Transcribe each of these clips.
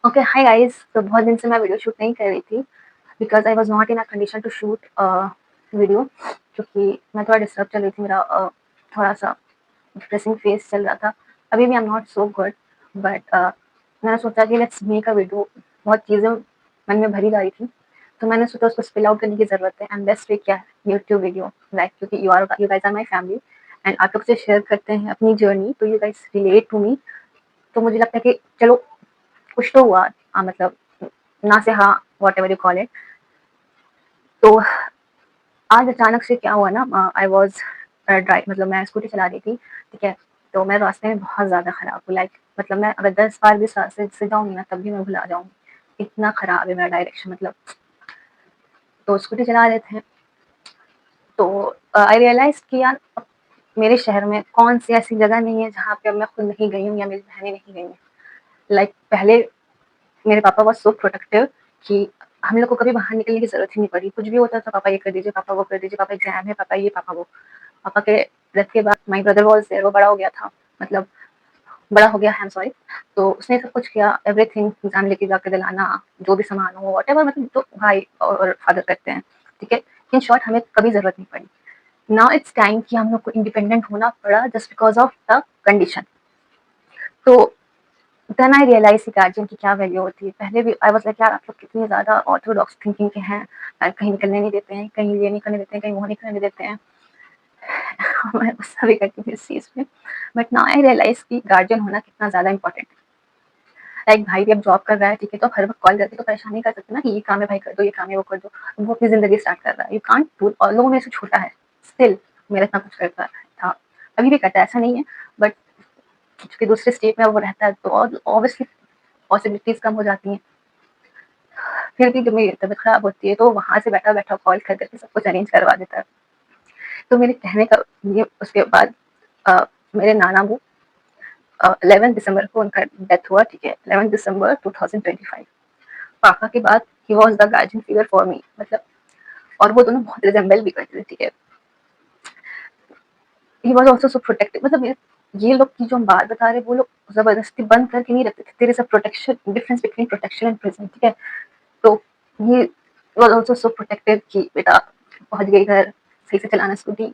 Okay, hi guys. तो बहुत दिन से मैं वीडियो शूट नहीं कर रही थी because I was not in a condition to shoot video, क्योंकि मैं थोड़ा डिस्टर्ब चल रही थी। मेरा थोड़ा सा डिप्रेसिंग फेस चल रहा था। अभी भी आई am not so good, but मैंने सोचा कि लेट्स मेक अ वीडियो। बहुत चीज़ें मन में भरी जा रही थी, तो मैंने सोचा उसको स्पिल आउट करने की ज़रूरत है। एंड बेस्ट वे क्या है, यूट्यूब वीडियो। लाइक क्योंकि you guys are my family and आप लोग से शेयर करते हैं अपनी जर्नी, तो you guys relate to me. तो मुझे लगता है कि चलो कुछ तो हुआ। मतलब ना से हाँ, what ever you call it. तो आज अचानक से क्या हुआ ना, आई वॉज ड्राइव, मतलब मैं स्कूटी चला रही थी, ठीक है। तो मैं रास्ते में बहुत ज़्यादा ख़राब हूँ। लाइक मतलब मैं अगर 10 बार भी इस रास्ते से जाऊँगी ना, तब भी मैं भुला जाऊँगी, इतना ख़राब है मेरा डायरेक्शन। मतलब तो स्कूटी चला रहे थे, तो आई रियलाइज़ कि यार मेरे शहर में कौन सी ऐसी जगह नहीं है जहाँ पे अब मैं खुद नहीं गई हूँ या मेरी बहनें नहीं गई हैं। लाइक पहले मेरे पापा वाज सो प्रोटेक्टिव कि हम लोग को कभी बाहर निकलने की ज़रूरत ही नहीं पड़ी। कुछ भी होता था, पापा ये कर दीजिए, पापा वो कर दीजिए, पापा एग्ज़ाम है, पापा ये, पापा वो। पापा के डेथ के बाद माय ब्रदर वाज़ देयर, वो बड़ा हो गया था, मतलब बड़ा हो गया है, आई एम सॉरी। तो उसने सब कुछ किया, एवरीथिंग, एग्ज़ाम लेके जाके दिलाना, जो भी सामान हो, व्हाटएवर, मतलब जो भाई और फादर करते हैं, ठीक है। इन शॉर्ट हमें कभी ज़रूरत नहीं पड़ी। नाउ इट्स टाइम कि हम लोग को इंडिपेंडेंट होना पड़ा just because of the condition. तो देन आई रियलाइज़ कि गार्जियन की क्या वैल्यू होती है। पहले भी आई वाज़ लाइक यार आप लोग कितनी ज़्यादा ऑर्थोडॉक्स थिंकिंग के हैं, कहीं निकलने नहीं देते हैं, कहीं ये नहीं करने देते हैं, कहीं वो नहीं करने देते हैं। मैं गुस्सा भी करती थी इस चीज़ पे। बट नाउ आई रियलाइज़ कि गार्जियन होना कितना ज़्यादा इम्पोर्टेंट है। लाइक भाई भी अब जॉब कर रहा है, ठीक है, तो हर वक़्त कॉल करके तो परेशान नहीं कर सकते ना कि ये काम है भाई कर दो, ये काम है वो कर दो। वो अपनी ज़िंदगी स्टार्ट कर रहा है, यू कांट डू। और लोगों में से छोटा है, स्टिल मेरा इतना कुछ करता था, अभी भी करता है, ऐसा नहीं है। बट चूँकि दूसरे स्टेट में वो रहता है, तो ऑब्वियसली पॉसिबिलिटीज़ कम हो जाती हैं। फिर भी जब मेरी तबीयत खराब होती है, तो वहाँ से बैठा-बैठा कॉल कर कर के सब कुछ अरेंज करवा देता है। तो मेरे कहने का ये, उसके बाद मेरे नाना वो 11 दिसंबर को उनका डेथ हुआ, ठीक है, 11 दिसंबर 2025। पापा के बाद he was the guardian figure for me, मतलब। और वो दोनों बहुत रिजेंबल भी करते थे, ठीक है। ही वाज़ आल्सो सो प्रोटेक्टिव, मतलब ये लोग की जो हम बात बता रहे हैं, वो लोग ज़बरदस्ती बंद करके नहीं रखते थे। There is a protection, difference between protection and prison, ठीक है। तो he was also so protective कि बेटा पहुँच गई घर, सही से चलाना स्कूटी,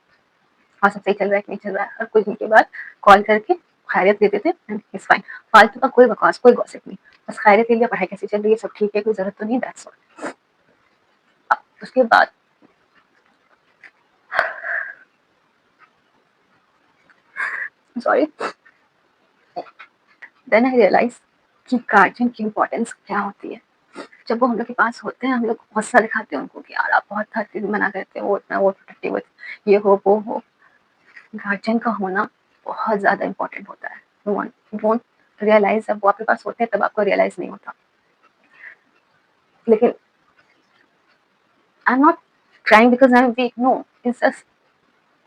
हाँ सब सही चल रहा है कि नहीं चल रहा है। और कुछ दिन के बाद कॉल करके खैरियत लेते थे, एंड इट्स फाइन। फालतू का कोई बकवास, कोई गॉसिप नहीं, बस खैरियत ले लिया, पढ़ाई कैसी चल रही है, सब ठीक है, कोई ज़रूरत तो नहीं, दैट्स ऑल। उसके बाद सॉरी, देन आई रियलाइज़ कि गार्जियन की इम्पोर्टेंस क्या होती है। जब वो हम लोग के पास होते हैं, हम लोग गुस्सा दिखाते हैं उनको कि यार आप बहुत हर चीज़ मना करते हो, वो इतना वो प्रोटेक्टिव, ये हो वो हो। गार्जियन का होना बहुत ज़्यादा इम्पोर्टेंट होता है। यू वोंट रियलाइज़, जब वो आपके पास होते हैं तब आपको रियलाइज़ नहीं होता। लेकिन I am not crying because I am weak, no, it's just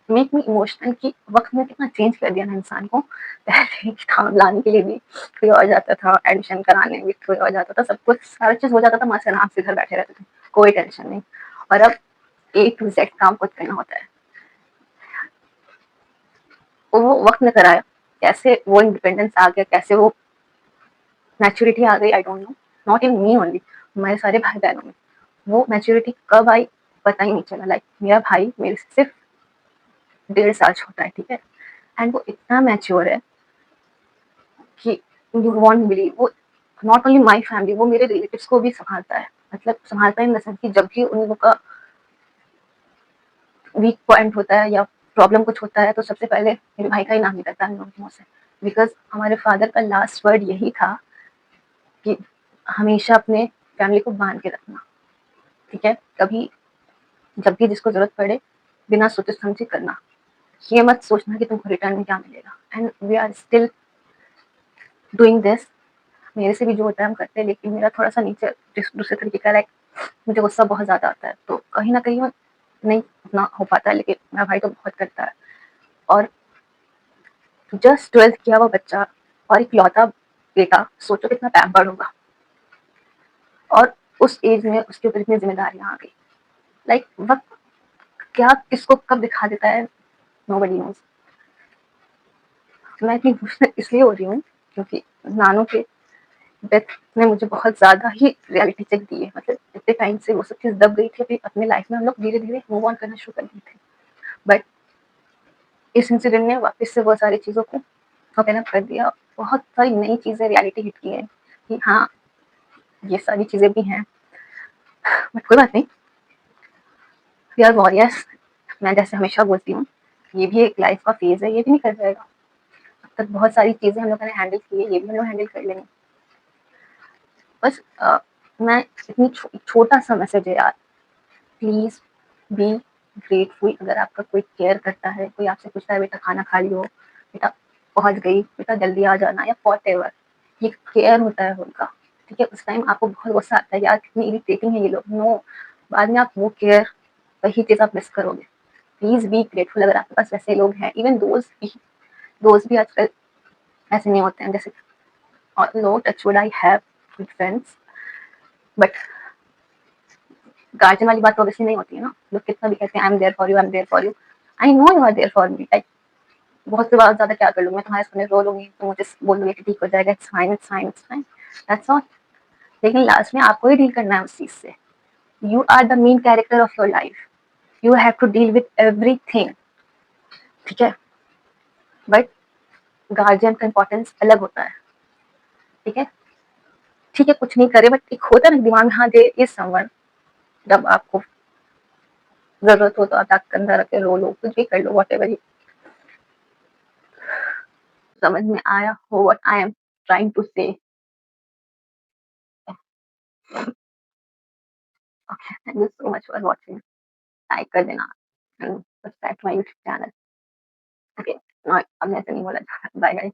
make me emotional कि वक़्त ने कितना चेंज कर दिया ना इंसान को। पहले किताब लाने के लिए भी कोई और जाता था, एडमिशन कराने भी कोई और जाता था, सब कुछ सारा चीज़ हो जाता था, मस्त आराम से घर बैठे रहते थे, कोई टेंशन नहीं। और अब ए टू ज़ेड काम खुद करना होता है। वो वक़्त ने कराया, कैसे वो इंडिपेंडेंस आ गया, कैसे वो मैच्योरिटी आ गई, I don't know. Not in me only, हमारे सारे भाई-बहनों में। वो मैच्योरिटी कब आई पता ही नहीं चला। लाइक मेरा भाई मेरे से सिर्फ 1.5 साल छोटा है, ठीक है। एंड वो इतना मैच्योर है कि यू वोंट बिलीव, वो नॉट ओनली माय फैमिली, वो मेरे रिलेटिव्स को भी संभालता है। मतलब संभालता है इन द सेंस कि जब भी उन लोगों का वीक पॉइंट होता है या प्रॉब्लम कुछ होता है, तो सबसे पहले मेरे भाई का ही नाम निकलता है उन लोगों के मुँह से। बिकॉज़ हमारे फादर का लास्ट वर्ड यही था कि हमेशा अपने फैमिली को बाँध के रखना, ठीक है। कभी जब भी जिसको ज़रूरत पड़े, बिना सोचे समझे करना। ये मत सोचना कि तुमको रिटर्न में क्या मिलेगा। And we are still doing this. मेरे से भी जो होता है हम करते हैं, लेकिन मेरा थोड़ा-सा नेचर दूसरे तरीके का, लाइक मुझे गुस्सा बहुत ज़्यादा आता है, तो कहीं न कहीं वो नहीं उतना हो पाता है, लेकिन मेरा भाई तो बहुत करता है। और जस्ट 12th किया हुआ बच्चा और इकलौता बेटा, सोचो कितना पैम्पर्ड होगा। और उस एज में उसके ऊपर इतनी ज़िम्मेदारियाँ आ गई। लाइक वक़्त क्या किसको कब दिखा देता है, नोबडी नोज़। मैं इतनी इमोशनल इसलिए हो रही हूँ क्योंकि नानों के डेथ ने मुझे बहुत ज़्यादा ही रियलिटी चेक दी है। मतलब इतने टाइम से वो सब चीज़ दब गई थी, अभी अपनी लाइफ में हम लोग धीरे-धीरे मूव ऑन करना शुरू कर दिए थे। बट इस इंसिडेंट ने वापस से बहुत सारी चीज़ों को ओपन अप कर दिया। बहुत सारी नई चीज़ें रियलिटी हिट की हैं कि हाँ, ये सारी चीज़ें भी हैं, बट कोई बात नहीं, वी आर वॉरियर्स। मैं जैसे हमेशा बोलती हूँ, ये भी एक लाइफ का फेज़ है, ये भी निकल जाएगा। अब तक बहुत सारी चीज़ें हम लोगों ने हैंडल की है, ये भी हम लोग हैंडल कर लेंगे। बस मैं इतनी छोटा-सा मैसेज है यार, प्लीज़ बी ग्रेटफुल। अगर आपका कोई केयर करता है, कोई आपसे पूछता है बेटा खाना खा लियो, बेटा पहुँच गई, बेटा जल्दी आ जाना या व्हाटएवर, ये केयर होता है उनका, ठीक है? उस टाइम आपको बहुत गुस्सा आता है, यार कितनी इरिटेटिंग है ये लोग। नो, बाद में आप वो केयर, वही चीज़ आप मिस करोगे। प्लीज़ बी ग्रेटफुल अगर आपके पास वैसे लोग हैं। इवन दोस्त भी आजकल ऐसे नहीं होते हैं जैसे, no touch wood I have good friends, but guardian वाली बात तो ऑब्वियसली नहीं होती है ना। लोग कितना भी कहते हैं I am there for you, I am there for you, I know you are there for me. Like बहुत से बात ज़्यादा क्या कर लूँगी मैं, तुम्हारे सामने रो लूँगी, तुम मुझे बोल दोगे कि ठीक हो जाएगा, it's fine, it's fine, it's fine, that's all. लेकिन लास्ट में आपको ही डील करना है उस चीज़ से। You are the main character of your life, you have to deal with everything, ठीक है? बट गार्जियन का इम्पोर्टेंस अलग होता है, ठीक है? ठीक है, कुछ नहीं करे, बट एक होता है ना दिमाग में, हाँ देयर इज समवन, जब आपको ज़रूरत हो तो आप कंधा रख के रो लो, कुछ भी कर लो, व्हाटएवर यू। समझ में आया हो what I am trying to say? Okay, thank you so much for watching. Like कर देना and subscribe to my YouTube channel. Okay, अब मैं ऐसे नहीं बोला। Bye bye.